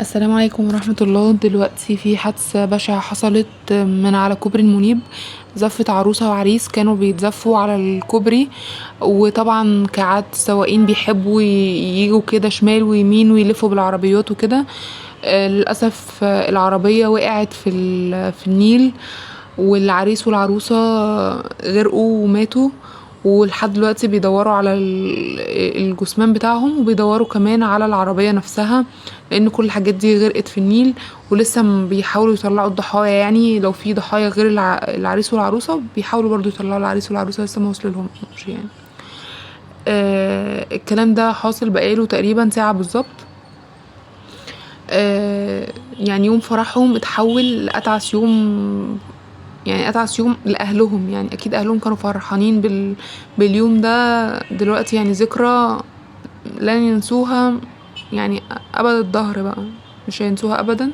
السلام عليكم ورحمة الله. دلوقتي في حادثة بشعة حصلت من على كوبري المنيب. زفت عروسة وعريس كانوا بيتزفوا على الكوبري، وطبعا كعادة السواقين بيحبوا يجوا كده شمال ويمين ويلفوا بالعربيات وكده. للأسف العربية وقعت في النيل، والعريس والعروسة غرقوا وماتوا. ولحد دلوقتي بيدوروا على الجثمان بتاعهم، وبيدوروا كمان على العربية نفسها، لان كل الحاجات دي غرقت في النيل. ولسه بيحاولوا يطلعوا الضحايا، يعني لو في ضحايا غير العريس والعروسة بيحاولوا برضو يطلعوا العريس والعروسة، لسه ما وصللهمش يعني. الكلام ده حاصل بقاله تقريبا ساعة بالظبط. يعني يوم فرحهم اتحول لأتعس يوم، يعني أتعس يوم لأهلهم. يعني أكيد أهلهم كانوا فرحانين باليوم ده. دلوقتي يعني ذكرى لن ينسوها، يعني أبد الدهر بقى مش هينسوها أبدا.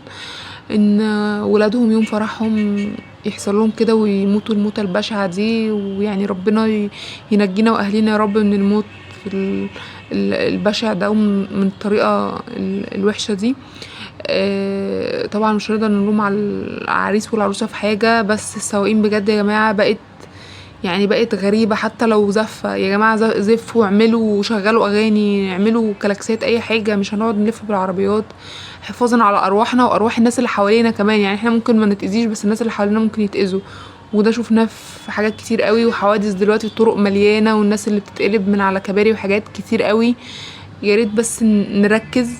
إن ولادهم يوم فرحهم يحصل لهم كده ويموتوا الموتة البشعة دي. ويعني ربنا ينجينا وأهلنا يا رب من الموت البشع ده، ومن الطريقة الوحشة دي. طبعا مش هنقدر نلوم على العريس والعروسة في حاجة، بس السواقين بجد يا جماعة بقت غريبة. حتى لو زفة يا جماعة زفوا واعملوا وشغلوا أغاني، اعملوا كلاكسات، أي حاجة. مش هنقعد نلف بالعربيات حفاظا على أرواحنا وأرواح الناس اللي حوالينا كمان. يعني احنا ممكن ما نتأذيش، بس الناس اللي حوالينا ممكن يتأذوا، وده شوفناه في حاجات كتير قوي. وحوادث دلوقتي الطرق مليانة، والناس اللي بتتقلب من على كباري وحاجات كتير قوي. ياريت بس نركز.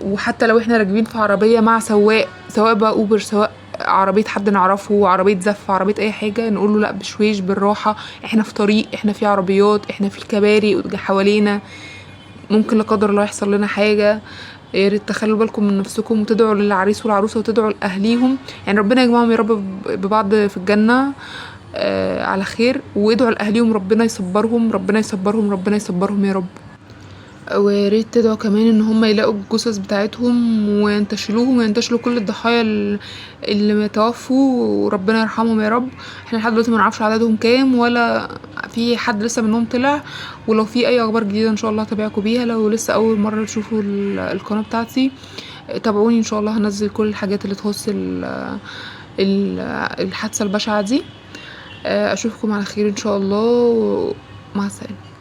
وحتى لو احنا راكبين في عربية مع سواء بقى اوبر، سواء عربية حد نعرفه، عربية زف، عربية اي حاجة، نقوله لا بشويش بالراحة. احنا في طريق، احنا في عربيات، احنا في كباري حوالينا، ممكن لا قدر الله يحصل لنا حاجة. يا ريت تخلوا بالكم من نفسكم، وتدعوا للعريس والعروسة، وتدعوا لأهليهم. يعني ربنا يجمعهم يا رب ببعض في الجنة على خير. وادعوا لأهليهم ربنا يصبرهم، ربنا يصبرهم، ربنا يصبرهم يا رب. وياريت تدعوا كمان ان هم يلاقوا الجثث بتاعتهم وينتشلوهم، وينتشلوا كل الضحايا اللي توفوا، وربنا يرحمهم يا رب. احنا لحد دلوقتي منعرفش عددهم كام، ولا في حد لسه منهم طلع. ولو في اي اخبار جديدة ان شاء الله هتابعكم بيها. لو لسه اول مرة تشوفوا القناة بتاعتي، تابعوني ان شاء الله. هنزل كل الحاجات اللي تخص الحادثة البشعة دي. اشوفكم على خير ان شاء الله. مع السلامة.